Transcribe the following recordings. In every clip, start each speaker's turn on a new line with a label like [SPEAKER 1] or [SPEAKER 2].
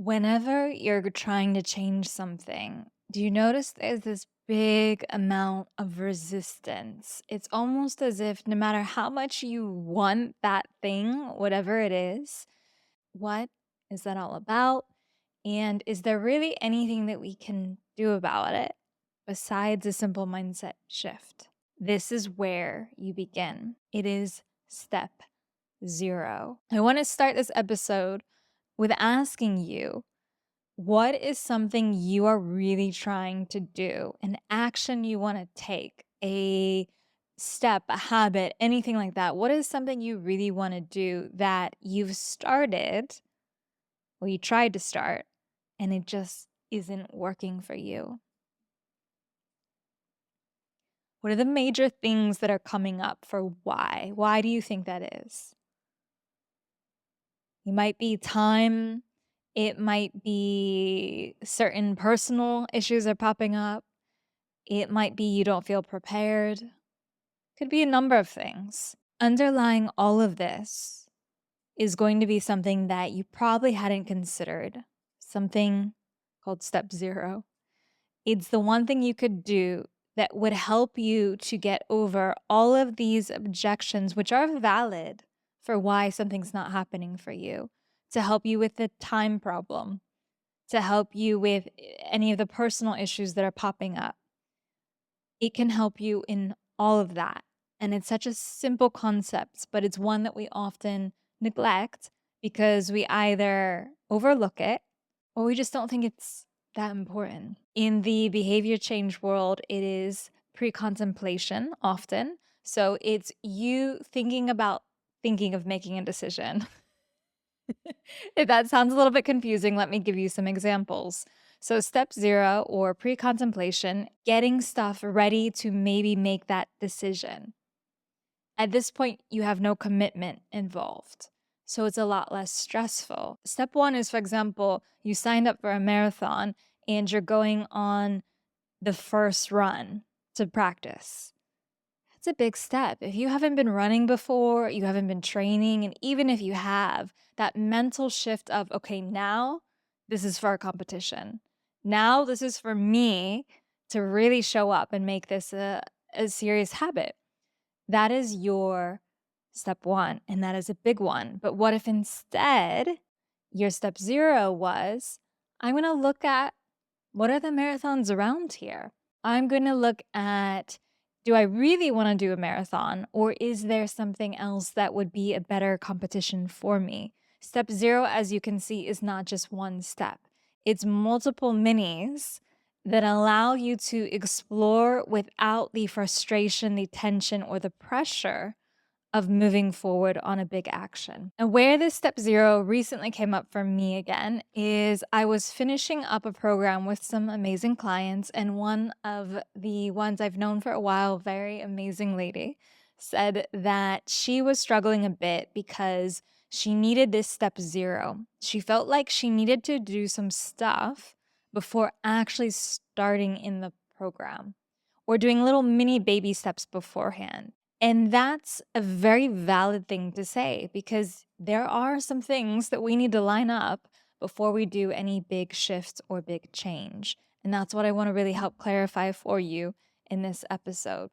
[SPEAKER 1] Whenever you're trying to change something, do you notice there's this big amount of resistance? It's almost as if no matter how much you want that thing, whatever it is, what is that all about? And is there really anything that we can do about it besides a simple mindset shift? This is where you begin. It is step zero. I want to start this episode with asking you, what is something you are really trying to do, an action you want to take, a step, a habit, anything like that? What is something you really want to do that you've started or you tried to start and it just isn't working for you? What are the major things that are coming up for why? Why do you think that is? It might be time. It might be certain personal issues are popping up. It might be you don't feel prepared. Could be a number of things. Underlying all of this is going to be something that you probably hadn't considered, something called step zero. It's the one thing you could do that would help you to get over all of these objections, which are valid for why something's not happening for you, to help you with the time problem, to help you with any of the personal issues that are popping up. It can help you in all of that. And it's such a simple concept, but it's one that we often neglect because we either overlook it or we just don't think it's that important. In the behavior change world, it is pre-contemplation often. So it's you thinking about thinking of making a decision. If that sounds a little bit confusing, let me give you some examples. So, step zero or pre contemplation, getting stuff ready to maybe make that decision. At this point, you have no commitment involved. So, it's a lot less stressful. Step one is, for example, you signed up for a marathon and you're going on the first run to practice. That's a big step. If you haven't been running before, you haven't been training, and even if you have, that mental shift of, okay, now this is for a competition. Now this is for me to really show up and make this a serious habit. That is your step one, and that is a big one. But what if instead your step zero was, I'm going to look at what are the marathons around here? I'm going to look at, do I really want to do a marathon, or is there something else that would be a better competition for me? Step zero, as you can see, is not just one step. It's multiple minis that allow you to explore without the frustration, the tension, or the pressure of moving forward on a big action. And where this step zero recently came up for me again is I was finishing up a program with some amazing clients, and one of the ones I've known for a while, very amazing lady, said that she was struggling a bit because she needed this step zero. She felt like she needed to do some stuff before actually starting in the program or doing little mini baby steps beforehand. And that's a very valid thing to say because there are some things that we need to line up before we do any big shifts or big change. And that's what I want to really help clarify for you in this episode.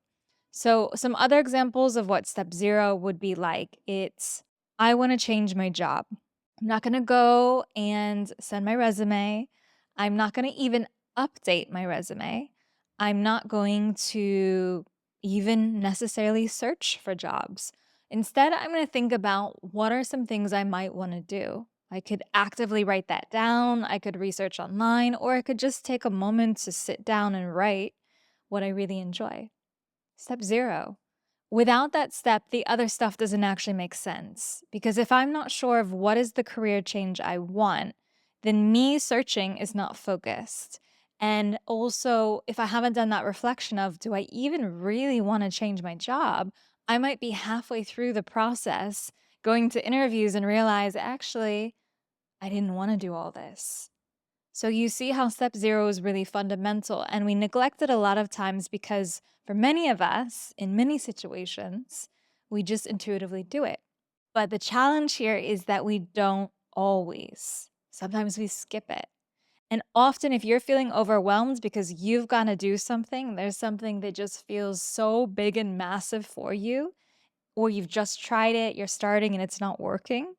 [SPEAKER 1] So, some other examples of what step zero would be like, it's I want to change my job. I'm not going to go and send my resume. I'm not going to even update my resume. I'm not going to even necessarily search for jobs. Instead, I'm going to think about what are some things I might want to do. I could actively write that down, I could research online, or I could just take a moment to sit down and write what I really enjoy. Step zero. Without that step, the other stuff doesn't actually make sense. Because if I'm not sure of what is the career change I want, then me searching is not focused. And also, if I haven't done that reflection of, do I even really want to change my job? I might be halfway through the process going to interviews and realize, actually, I didn't want to do all this. So you see how step zero is really fundamental, and we neglect it a lot of times because for many of us, in many situations, we just intuitively do it. But the challenge here is that we don't always. Sometimes we skip it. And often, if you're feeling overwhelmed because you've got to do something, there's something that just feels so big and massive for you, or you've just tried it, you're starting and it's not working,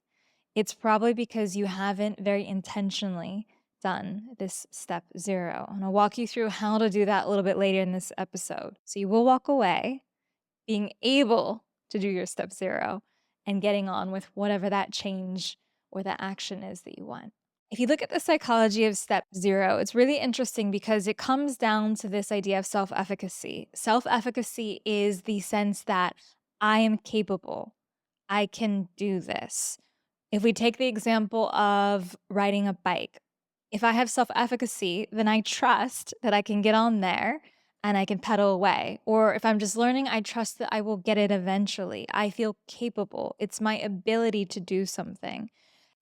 [SPEAKER 1] it's probably because you haven't very intentionally done this step zero. And I'll walk you through how to do that a little bit later in this episode. So you will walk away being able to do your step zero and getting on with whatever that change or that action is that you want. If you look at the psychology of step zero, it's really interesting because it comes down to this idea of self efficacy. Self efficacy is the sense that I am capable, I can do this. If we take the example of riding a bike, if I have self efficacy, then I trust that I can get on there and I can pedal away. Or if I'm just learning, I trust that I will get it eventually. I feel capable. It's my ability to do something.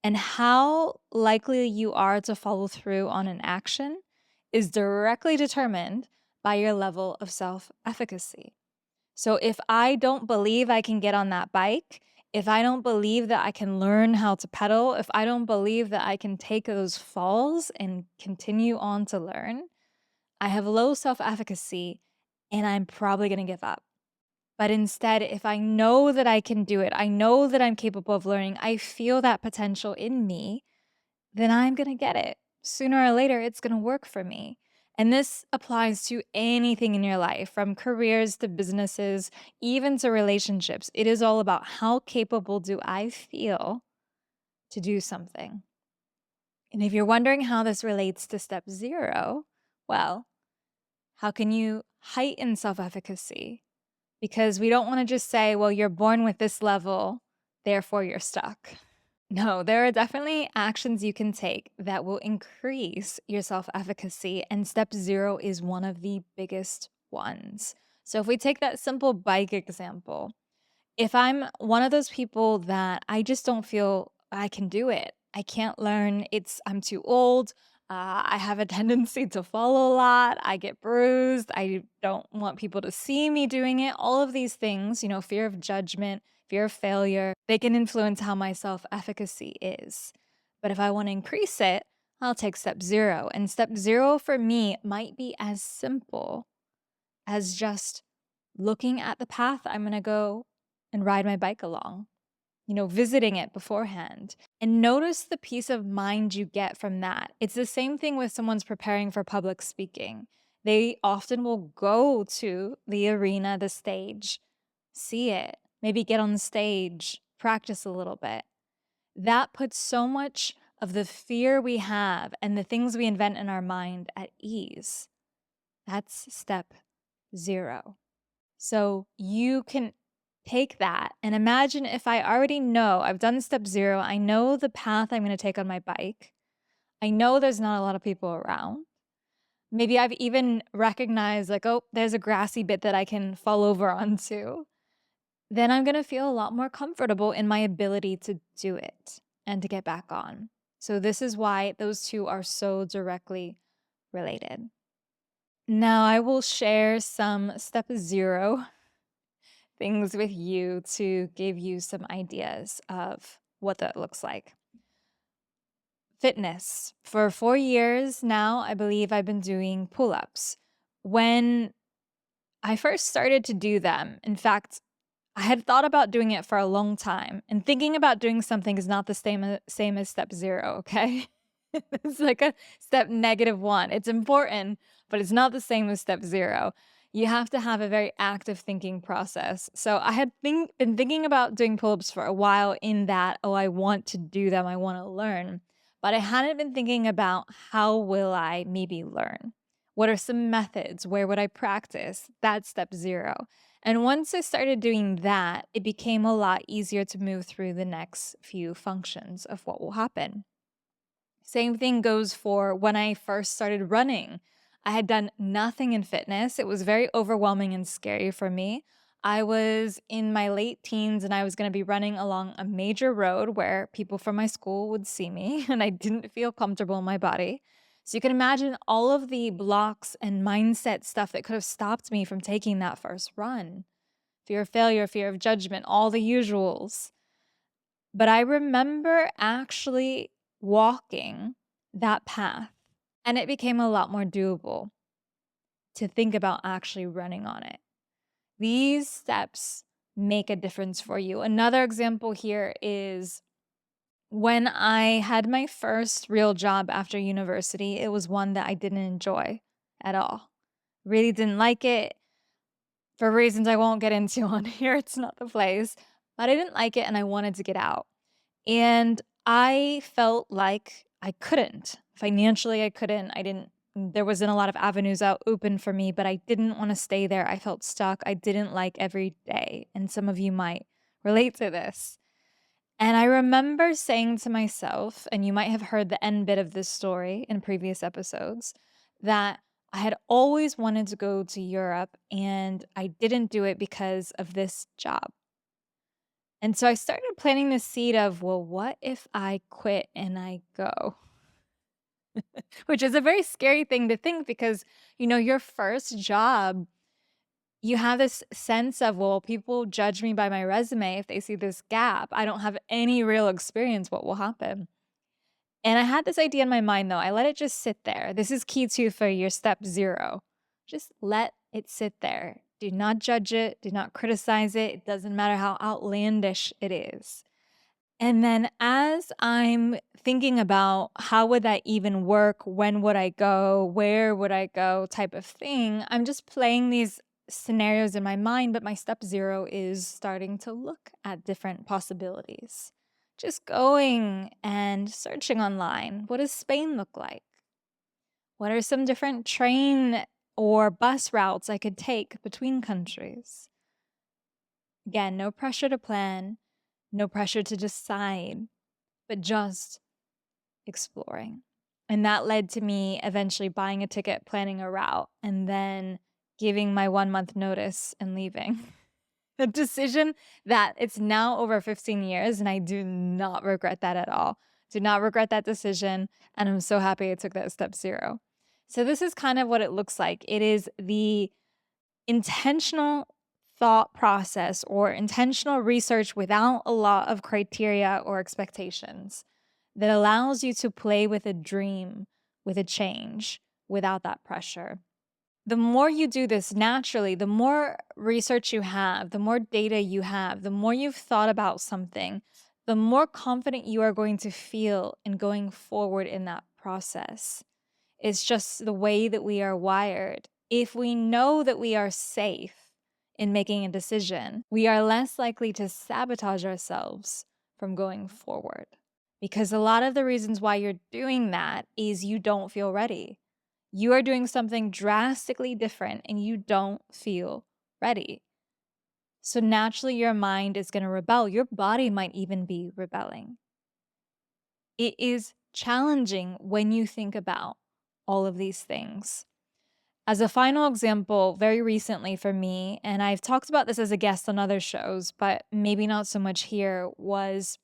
[SPEAKER 1] And how likely you are to follow through on an action is directly determined by your level of self efficacy. So if I don't believe I can get on that bike, if I don't believe that I can learn how to pedal, if I don't believe that I can take those falls and continue on to learn, I have low self efficacy and I'm probably going to give up. But instead, if I know that I can do it, I know that I'm capable of learning, I feel that potential in me, then I'm going to get it. Sooner or later, it's going to work for me. And this applies to anything in your life, from careers to businesses, even to relationships. It is all about how capable do I feel to do something. And if you're wondering how this relates to step zero, well, how can you heighten self efficacy? Because we don't want to just say, well, you're born with this level, therefore you're stuck. No, there are definitely actions you can take that will increase your self efficacy, and step zero is one of the biggest ones. So, if we take that simple bike example, if I'm one of those people that I just don't feel I can do it, I can't learn, I'm too old. I have a tendency to fall a lot. I get bruised. I don't want people to see me doing it. All of these things, fear of judgment, fear of failure, they can influence how my self efficacy is. But if I want to increase it, I'll take step zero. And step zero for me might be as simple as just looking at the path I'm going to go and ride my bike along, visiting it beforehand. And notice the peace of mind you get from that. It's the same thing with someone's preparing for public speaking. They often will go to the arena, the stage, see it, maybe get on the stage, practice a little bit. That puts so much of the fear we have and the things we invent in our mind at ease. That's step zero. So you can take that and imagine if I already know I've done step zero, I know the path I'm going to take on my bike. I know there's not a lot of people around. Maybe I've even recognized, like, oh, there's a grassy bit that I can fall over onto. Then I'm going to feel a lot more comfortable in my ability to do it and to get back on. So this is why those two are so directly related. Now I will share some step zero things with you to give you some ideas of what that looks like. Fitness. For 4 years now, I believe I've been doing pull ups. When I first started to do them, in fact, I had thought about doing it for a long time, and thinking about doing something is not the same as step zero, okay? It's like a step -1. It's important, but it's not the same as step zero. You have to have a very active thinking process. So I had been thinking about doing pull-ups for a while in that, oh, I want to do them, I want to learn. But I hadn't been thinking about how will I maybe learn? What are some methods? Where would I practice? That's step zero. And once I started doing that, it became a lot easier to move through the next few functions of what will happen. Same thing goes for when I first started running. I had done nothing in fitness. It was very overwhelming and scary for me. I was in my late teens and I was going to be running along a major road where people from my school would see me, and I didn't feel comfortable in my body. So you can imagine all of the blocks and mindset stuff that could have stopped me from taking that first run. Fear of failure, fear of judgment, all the usuals. But I remember actually walking that path, and it became a lot more doable to think about actually running on it. These steps make a difference for you. Another example here is when I had my first real job after university, it was one that I didn't enjoy at all. Really didn't like it for reasons I won't get into on here. It's not the place. But I didn't like it and I wanted to get out. And I felt like I couldn't. Financially, I couldn't. There wasn't a lot of avenues out open for me, but I didn't want to stay there. I felt stuck. I didn't like every day. And some of you might relate to this. And I remember saying to myself, and you might have heard the end bit of this story in previous episodes, that I had always wanted to go to Europe and I didn't do it because of this job. And so I started planting the seed of, well, what if I quit and I go? Which is a very scary thing to think because, your first job, you have this sense of, well, people judge me by my resume if they see this gap. I don't have any real experience. What will happen? And I had this idea in my mind, though. I let it just sit there. This is key too for your step 0. Just let it sit there. Do not judge it. Do not criticize it. It doesn't matter how outlandish it is. And then as I'm thinking about how would that even work, when would I go, where would I go type of thing, I'm just playing these scenarios in my mind, but my step 0 is starting to look at different possibilities. Just going and searching online. What does Spain look like? What are some different train or bus routes I could take between countries? Again, no pressure to plan, no pressure to decide, but just exploring. And that led to me eventually buying a ticket, planning a route, and then giving my 1-month notice and leaving. A decision that it's now over 15 years, and I do not regret that at all. Do not regret that decision, and I'm so happy I took that step 0. So this is kind of what it looks like. It is the intentional thought process or intentional research without a lot of criteria or expectations that allows you to play with a dream, with a change, without that pressure. The more you do this naturally, the more research you have, the more data you have, the more you've thought about something, the more confident you are going to feel in going forward in that process. It's just the way that we are wired. If we know that we are safe in making a decision, we are less likely to sabotage ourselves from going forward. Because a lot of the reasons why you're doing that is you don't feel ready. You are doing something drastically different and you don't feel ready. So naturally, your mind is going to rebel. Your body might even be rebelling. It is challenging when you think about all of these things. As a final example, very recently for me, and I've talked about this as a guest on other shows, but maybe not so much here, was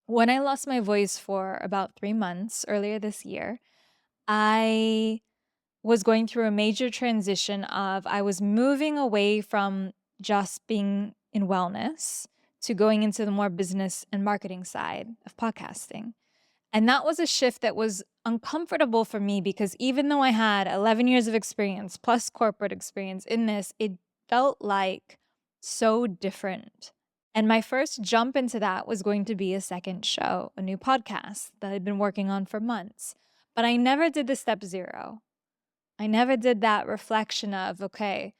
[SPEAKER 1] when I lost my voice for about 3 months earlier this year. I was going through a major transition of I was moving away from just being in wellness to going into the more business and marketing side of podcasting. And that was a shift that was uncomfortable for me because even though I had 11 years of experience plus corporate experience in this, it felt like so different. And my first jump into that was going to be a second show, a new podcast that I'd been working on for months. But I never did the step 0. I never did that reflection of, okay,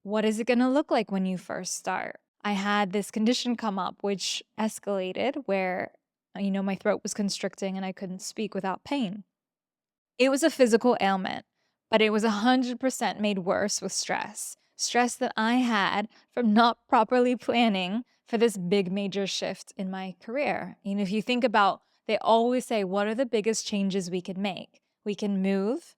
[SPEAKER 1] what is it going to look like when you first start? I had this condition come up, which escalated where, my throat was constricting and I couldn't speak without pain. It was a physical ailment, but it was 100% made worse with stress. Stress that I had from not properly planning for this big major shift in my career. If you think about, they always say, what are the biggest changes we can make? We can move,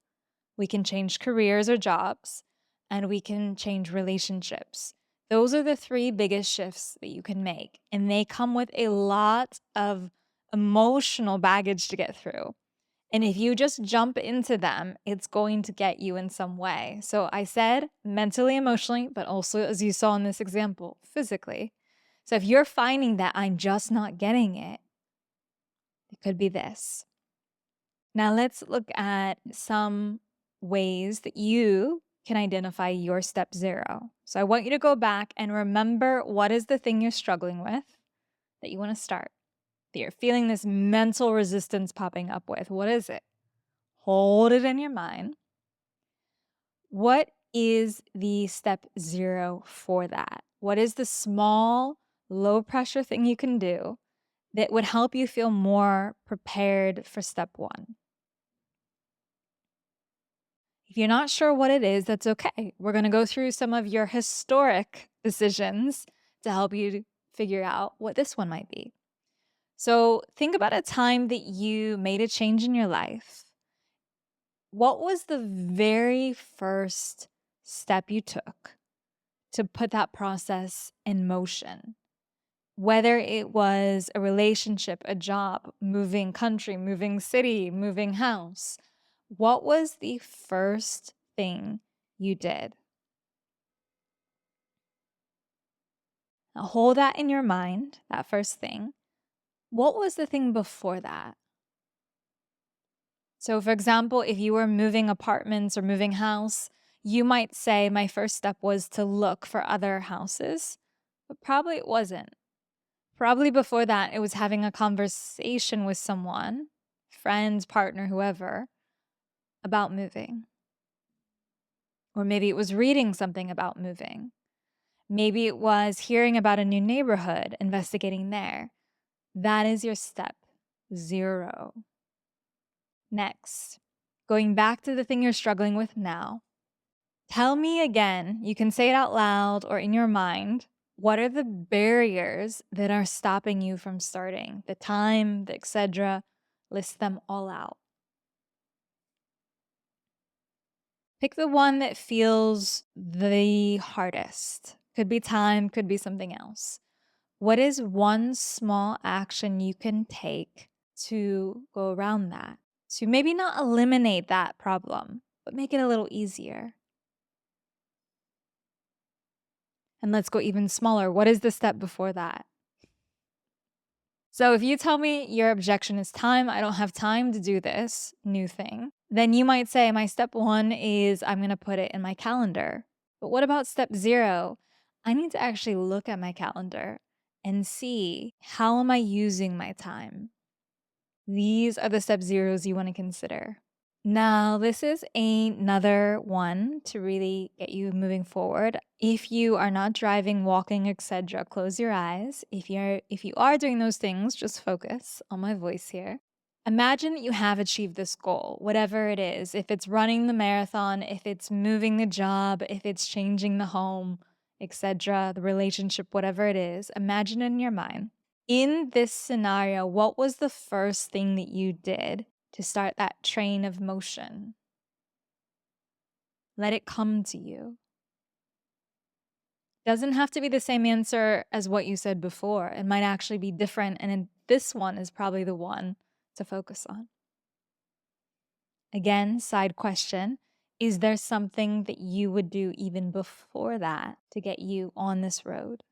[SPEAKER 1] we can change careers or jobs, and we can change relationships. Those are the 3 biggest shifts that you can make, and they come with a lot of emotional baggage to get through. And if you just jump into them, it's going to get you in some way. So I said mentally, emotionally, but also, as you saw in this example, physically. So if you're finding that I'm just not getting it, the It could be this. Now let's look at some ways that you can identify your step zero. So I want you to go back and remember what is the thing you're struggling with that you want to start, that you're feeling this mental resistance popping up with. What is it? Hold it in your mind. What is the step zero for that? What is the small, low pressure thing you can do that would help you feel more prepared for step one? If you're not sure what it is, that's okay. We're going to go through some of your historic decisions to help you figure out what this one might be. So think about a time that you made a change in your life. What was the very first step you took to put that process in motion? Whether it was a relationship, a job, moving country, moving city, moving house, what was the first thing you did? Now hold that in your mind, that first thing. What was the thing before that? So, for example, if you were moving apartments or moving house, you might say, my first step was to look for other houses, but probably it wasn't. Probably before that, it was having a conversation with someone, friend, partner, whoever, about moving. Or maybe it was reading something about moving. Maybe it was hearing about a new neighborhood, investigating there. That is your step zero. Next, going back to the thing you're struggling with now, tell me again, you can say it out loud or in your mind, what are the barriers that are stopping you from starting? The time, the etc. List them all out. Pick the one that feels the hardest. Could be time, could be something else. What is one small action you can take to go around that? To maybe not eliminate that problem, but make it a little easier. And let's go even smaller. What is the step before that? So if you tell me your objection is time, I don't have time to do this new thing, then you might say, my step one is I'm going to put it in my calendar. But what about step zero? I need to actually look at my calendar and see, how am I using my time? These are the step zeros you want to consider. Now, this is another one to really get you moving forward. If you are not driving, walking, etc., close your eyes. If you are doing those things, just focus on my voice here. Imagine that you have achieved this goal, whatever it is. If it's running the marathon, if it's moving the job, if it's changing the home, etc., the relationship, whatever it is, imagine in your mind. In this scenario, what was the first thing that you did to start that train of motion? Let it come to you. Doesn't have to be the same answer as what you said before. It might actually be different, and this one is probably the one to focus on. Again, side question, is there something that you would do even before that to get you on this road?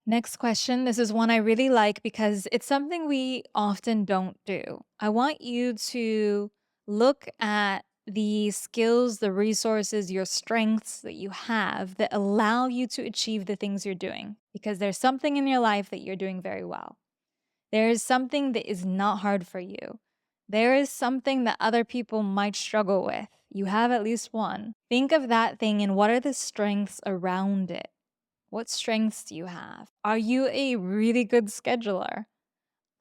[SPEAKER 1] Next question. This is one I really like because it's something we often don't do. I want you to look at the skills, the resources, your strengths that you have that allow you to achieve the things you're doing, because there's something in your life that you're doing very well. There is something that is not hard for you. There is something that other people might struggle with. You have at least one. Think of that thing and what are the strengths around it? What strengths do you have? Are you a really good scheduler?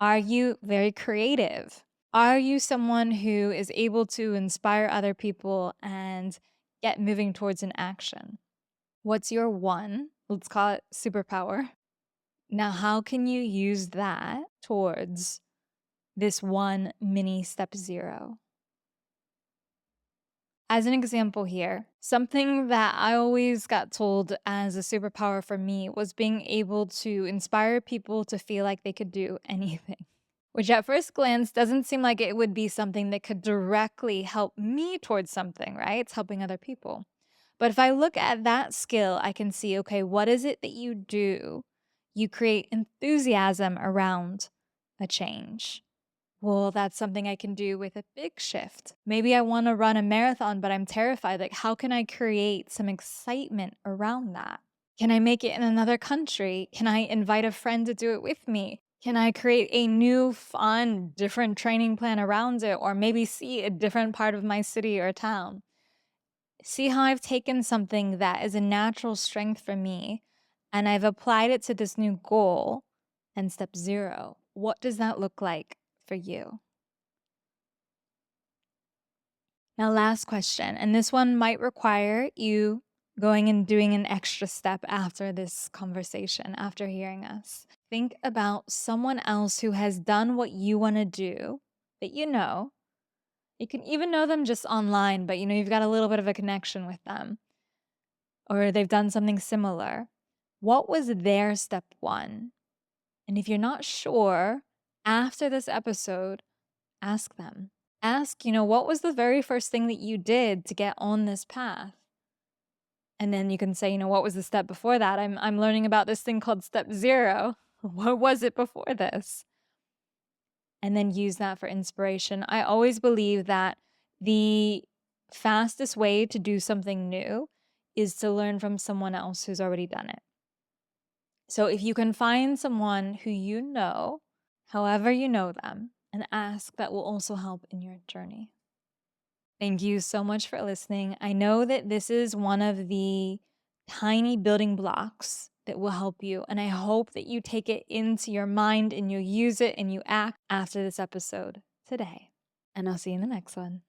[SPEAKER 1] Are you very creative? Are you someone who is able to inspire other people and get moving towards an action? What's your one? Let's call it superpower. Now, how can you use that towards this one mini step zero? As an example here, something that I always got told as a superpower for me was being able to inspire people to feel like they could do anything, which at first glance doesn't seem like it would be something that could directly help me towards something, right? It's helping other people. But if I look at that skill, I can see, okay, what is it that you do You create enthusiasm around a change. Well, that's something I can do with a big shift. Maybe I want to run a marathon, but I'm terrified. Like, how can I create some excitement around that? Can I make it in another country? Can I invite a friend to do it with me? Can I create a new, fun, different training plan around it? Or maybe see a different part of my city or town? See how I've taken something that is a natural strength for me and I've applied it to this new goal and step 0. What does that look like for you? Now, last question, and this one might require you going and doing an extra step after this conversation, after hearing us. Think about someone else who has done what you want to do that you know. You can even know them just online, but you've got a little bit of a connection with them, or they've done something similar. What was their step 1? And if you're not sure, after this episode, ask them. Ask, what was the very first thing that you did to get on this path? And then you can say, what was the step before that? I'm learning about this thing called step 0. What was it before this? And then use that for inspiration. I always believe that the fastest way to do something new is to learn from someone else who's already done it. So if you can find someone who you know, however you know them, and ask, that will also help in your journey. Thank you so much for listening. I know that this is one of the tiny building blocks that will help you, and I hope that you take it into your mind and you use it and you act after this episode today. And I'll see you in the next one.